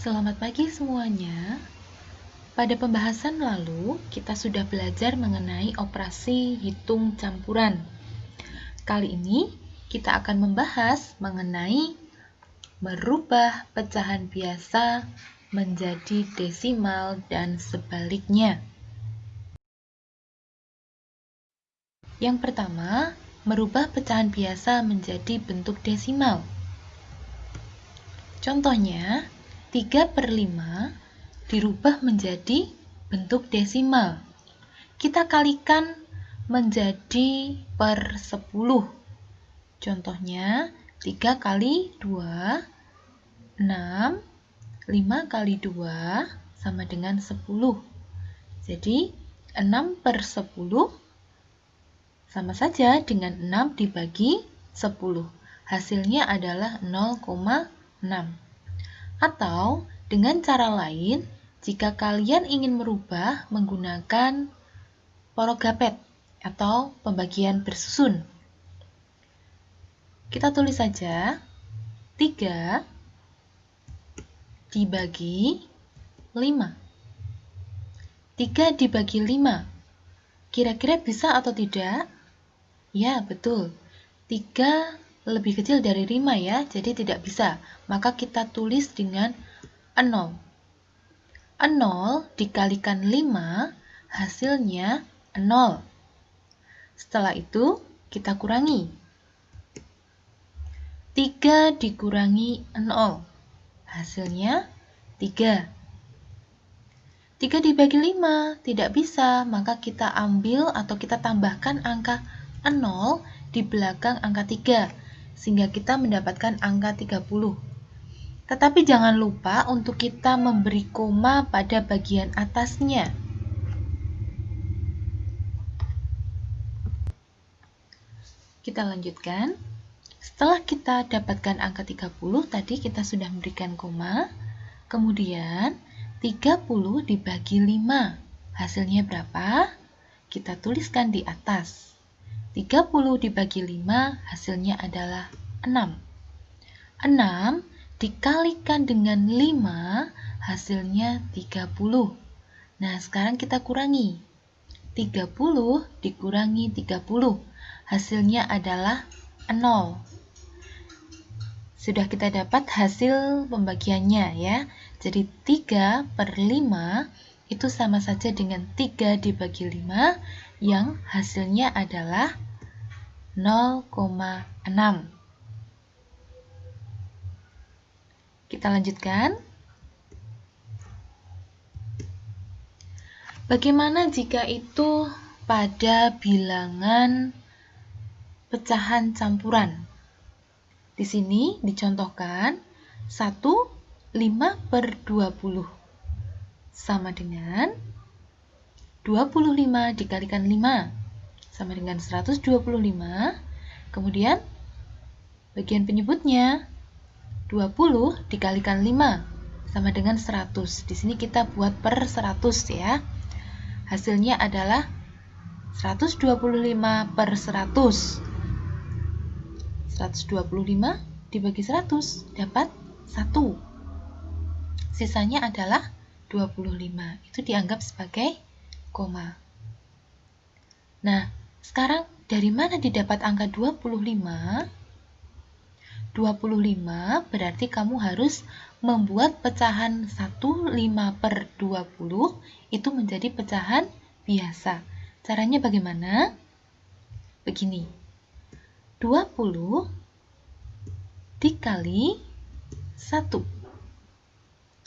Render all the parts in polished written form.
Selamat pagi semuanya. Pada pembahasan lalu, kita sudah belajar mengenai operasi hitung campuran. Kali ini, kita akan membahas mengenai merubah pecahan biasa menjadi desimal dan sebaliknya. Yang pertama, merubah pecahan biasa menjadi bentuk desimal. Contohnya, 3/5 dirubah menjadi bentuk desimal. Kita kalikan menjadi per 10. Contohnya, 3 kali 2, 6, 5 kali 2 sama dengan 10. Jadi, 6/10 sama saja dengan 6 dibagi 10. Hasilnya adalah 0,6. Atau, dengan cara lain, jika kalian ingin merubah menggunakan porogapet atau pembagian bersusun. Kita tulis saja 3 dibagi 5. 3 dibagi 5. Kira-kira bisa atau tidak? Ya, betul. 3 lebih kecil dari 5 ya, jadi tidak bisa. Maka kita tulis dengan 0. 0 dikalikan 5, hasilnya 0. Setelah itu, kita kurangi. 3 dikurangi 0, hasilnya 3. 3 dibagi 5, tidak bisa, maka kita ambil atau kita tambahkan angka 0 di belakang angka 3, sehingga kita mendapatkan angka 30. Tetapi jangan lupa untuk kita memberi koma pada bagian atasnya. Kita lanjutkan. Setelah kita dapatkan angka 30, tadi kita sudah memberikan koma. Kemudian, 30 dibagi 5. Hasilnya berapa? Kita tuliskan di atas. 30 dibagi 5, hasilnya adalah 6. 6 dikalikan dengan 5, hasilnya 30. Nah, sekarang kita kurangi. 30 dikurangi 30, hasilnya adalah 0. Sudah kita dapat hasil pembagiannya ya. Jadi 3/5 itu sama saja dengan 3 dibagi 5 yang hasilnya adalah 0,6. Kita lanjutkan. Bagaimana jika itu pada bilangan pecahan campuran? Di sini dicontohkan 5/20 sama dengan 25 dikalikan 5 sama dengan 125. Kemudian bagian penyebutnya 20 dikalikan 5 sama dengan 100. Di sini kita buat per 100 ya. Hasilnya adalah 125/100. 125 dibagi 100 dapat 1. Sisanya adalah 25. Itu dianggap sebagai koma. Nah, sekarang dari mana didapat angka 25? 25 berarti kamu harus membuat pecahan 15/20 itu menjadi pecahan biasa. Caranya bagaimana? Begini. 20 dikali 1.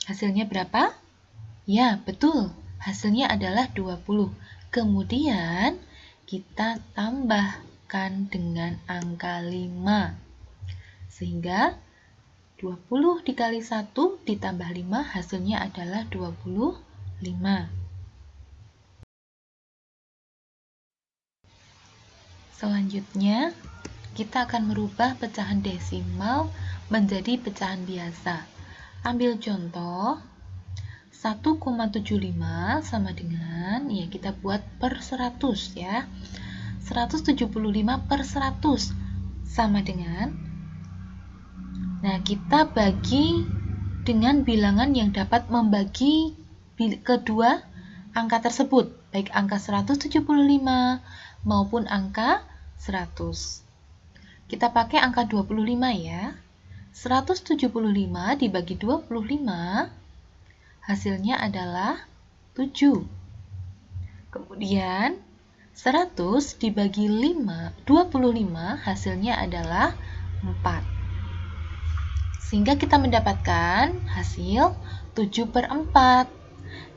Hasilnya berapa? Ya, betul. Hasilnya adalah 20. Kemudian kita tambahkan dengan angka 5. Sehingga 20 dikali 1 ditambah 5 hasilnya adalah 25. Selanjutnya, kita akan merubah pecahan desimal menjadi pecahan biasa. Ambil contoh, 1,75 sama dengan, ya kita buat per 100 ya. 175/100 sama dengan, nah kita bagi dengan bilangan yang dapat membagi kedua angka tersebut, baik angka 175 maupun angka 100. Kita pakai angka 25 ya. 175 dibagi 25, hasilnya adalah 7. Kemudian 100 dibagi 25, hasilnya adalah 4. Sehingga kita mendapatkan hasil 7/4.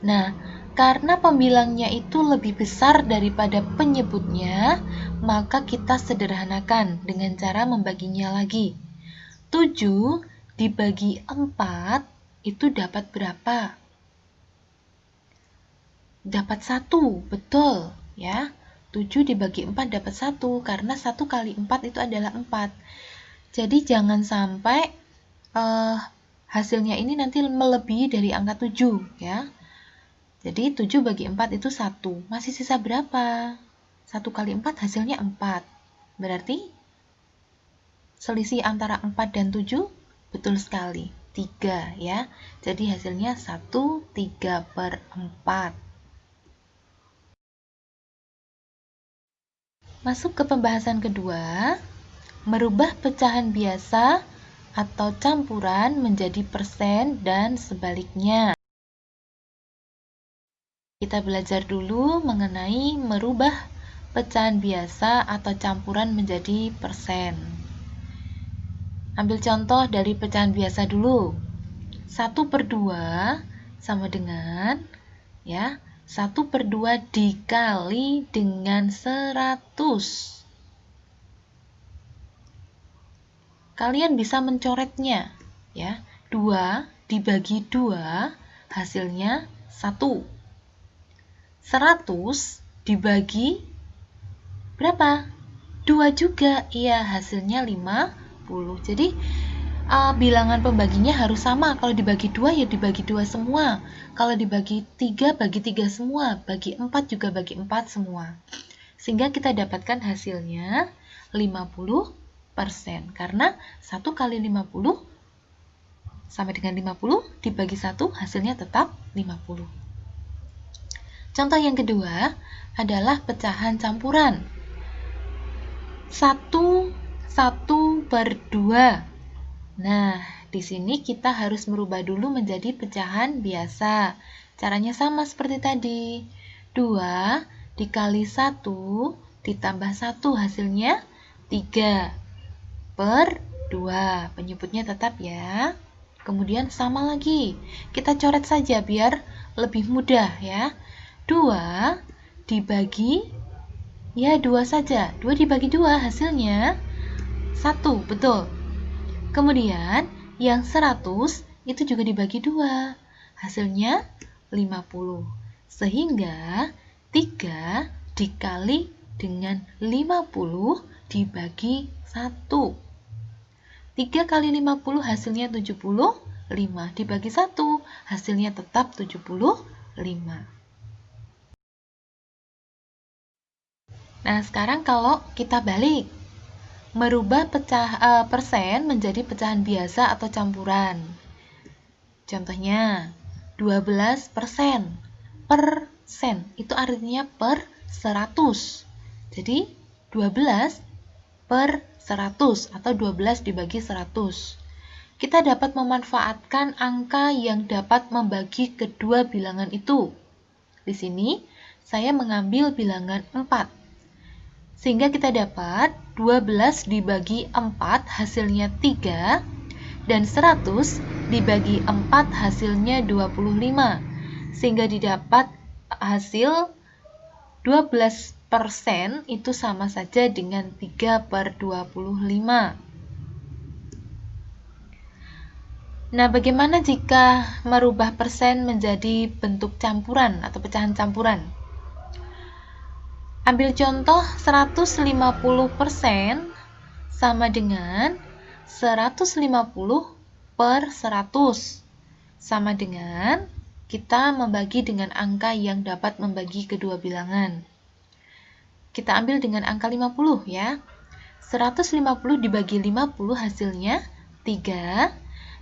Nah, karena pembilangnya itu lebih besar daripada penyebutnya, maka kita sederhanakan dengan cara membaginya lagi. 7 dibagi 4 itu dapat berapa? Dapat 1, betul ya. 7 dibagi 4 dapat 1, karena 1 kali 4 itu adalah 4. Jadi jangan sampai hasilnya ini nanti melebihi dari angka 7 ya. Jadi 7 bagi 4 itu 1. Masih sisa berapa? 1 kali 4 hasilnya 4. Berarti selisih antara 4 dan 7 betul sekali, 3 ya. Jadi hasilnya 1/3/4. Masuk ke pembahasan kedua, merubah pecahan biasa atau campuran menjadi persen dan sebaliknya. Kita belajar dulu mengenai merubah pecahan biasa atau campuran menjadi persen. Ambil contoh dari pecahan biasa dulu. 1/2 sama dengan ya, 1/2 dikali dengan 100. Kalian bisa mencoretnya ya. 2 dibagi 2 hasilnya 1. 100 dibagi berapa? 2 juga. Iya, hasilnya 50. Jadi bilangan pembaginya harus sama. Kalau dibagi 2 ya dibagi 2 semua. Kalau dibagi 3 bagi 3 semua. Bagi 4 juga bagi 4 semua. Sehingga kita dapatkan hasilnya 50%. Karena 1 kali 50 sama dengan 50 dibagi 1 hasilnya tetap 50. Contoh yang kedua adalah pecahan campuran. 1/2. Nah, di sini kita harus merubah dulu menjadi pecahan biasa. Caranya sama seperti tadi. 2 dikali 1 ditambah 1 hasilnya 3/2. Penyebutnya tetap ya. Kemudian sama lagi. Kita coret saja biar lebih mudah ya. 2 dibagi ya 2 saja. 2 dibagi 2 hasilnya 1, betul. Kemudian yang 100 itu juga dibagi 2. Hasilnya 50. Sehingga 3 dikali dengan 50 dibagi 1. 3 kali 50 hasilnya 75. Dibagi 1 hasilnya tetap 75. Nah, sekarang kalau kita balik, merubah persen menjadi pecahan biasa atau campuran. Contohnya, 12%. Persen itu artinya per 100. Jadi, 12/100 atau 12 dibagi 100. Kita dapat memanfaatkan angka yang dapat membagi kedua bilangan itu. Di sini, saya mengambil bilangan 4. Sehingga kita dapat 12 dibagi 4 hasilnya 3 dan 100 dibagi 4 hasilnya 25. Sehingga didapat hasil 12% itu sama saja dengan 3/25. Nah, bagaimana jika merubah persen menjadi bentuk campuran atau pecahan campuran? Ambil contoh 150% sama dengan 150/100. Sama dengan kita membagi dengan angka yang dapat membagi kedua bilangan. Kita ambil dengan angka 50 ya. 150 dibagi 50 hasilnya 3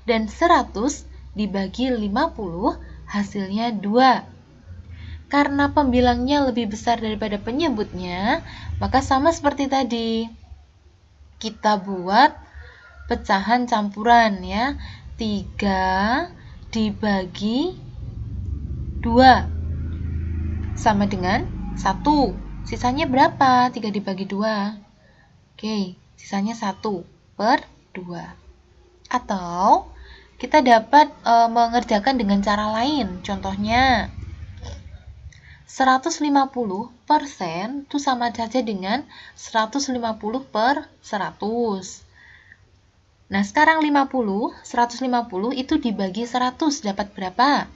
dan 100 dibagi 50 hasilnya 2. Karena pembilangnya lebih besar daripada penyebutnya, maka sama seperti tadi. Kita buat pecahan campuran ya. 3 dibagi 2 sama dengan 1. Sisanya berapa? 3 dibagi 2. Oke, sisanya 1/2. Atau kita dapat mengerjakan dengan cara lain. Contohnya 150% itu sama saja dengan 150/100. Nah, sekarang 150 itu dibagi 100 dapat berapa?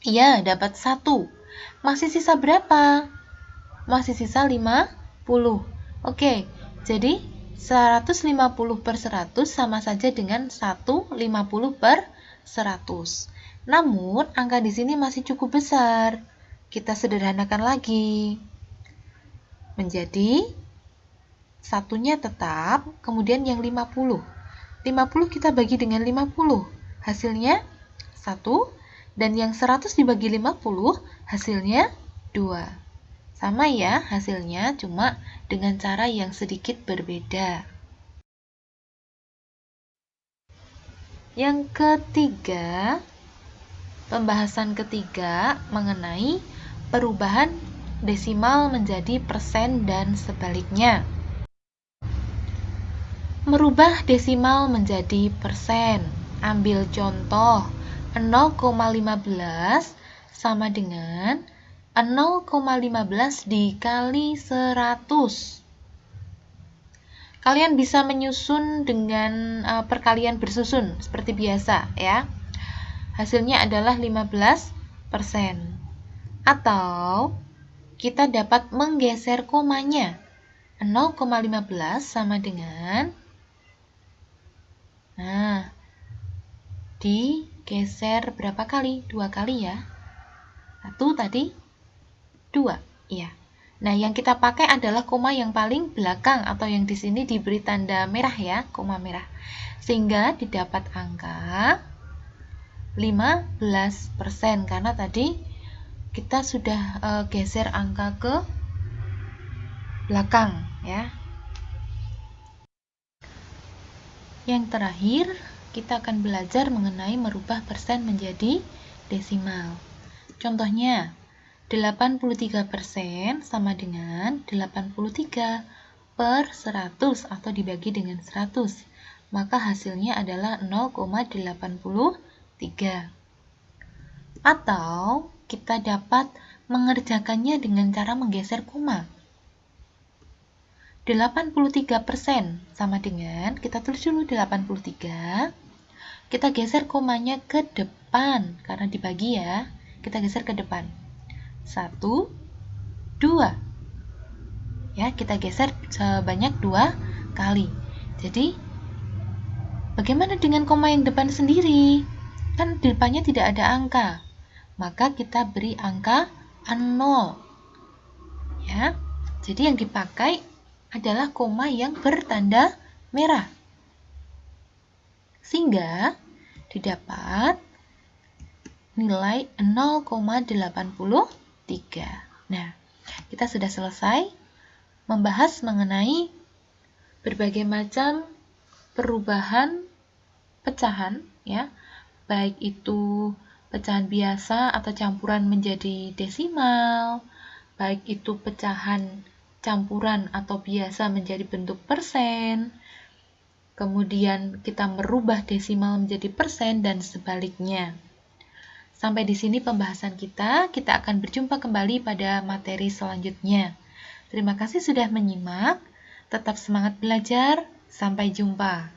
Iya, dapat 1. Masih sisa berapa? Masih sisa 50. Oke, jadi 150/100 sama saja dengan 150/100. Namun, angka di sini masih cukup besar. Kita sederhanakan lagi. Menjadi satunya tetap, kemudian yang 50. 50 kita bagi dengan 50. Hasilnya 1. Dan yang 100 dibagi 50, hasilnya 2. Sama ya hasilnya, cuma dengan cara yang sedikit berbeda. Yang ketiga, pembahasan ketiga mengenai perubahan desimal menjadi persen dan sebaliknya. Merubah desimal menjadi persen. Ambil contoh, 0,15 sama dengan 0,15 dikali 100. Kalian bisa menyusun dengan perkalian bersusun seperti biasa ya. Hasilnya adalah 15%. Atau kita dapat menggeser komanya. 0,15 sama dengan, nah, digeser berapa kali? 2 kali ya. 1 tadi, 2. Iya. Nah, yang kita pakai adalah koma yang paling belakang atau yang di sini diberi tanda merah ya, koma merah. Sehingga didapat angka 15% karena tadi kita sudah geser angka ke belakang ya. Yang terakhir, kita akan belajar mengenai merubah persen menjadi desimal. Contohnya, 83% sama dengan 83/100 atau dibagi dengan 100. Maka hasilnya adalah 0,83. Atau kita dapat mengerjakannya dengan cara menggeser koma. 83% sama dengan, kita tulis dulu 83, kita geser komanya ke depan, karena dibagi ya, kita geser ke depan. 1, 2. Ya, kita geser sebanyak 2 kali. Jadi, bagaimana dengan koma yang depan sendiri? Kan di depannya tidak ada angka. Maka kita beri angka 0. Ya, jadi yang dipakai adalah koma yang bertanda merah. Sehingga didapat nilai 0,83. Nah, kita sudah selesai membahas mengenai berbagai macam perubahan pecahan ya, baik itu pecahan biasa atau campuran menjadi desimal, baik itu pecahan campuran atau biasa menjadi bentuk persen, kemudian kita merubah desimal menjadi persen dan sebaliknya. Sampai di sini pembahasan kita akan berjumpa kembali pada materi selanjutnya. Terima kasih sudah menyimak, tetap semangat belajar, sampai jumpa.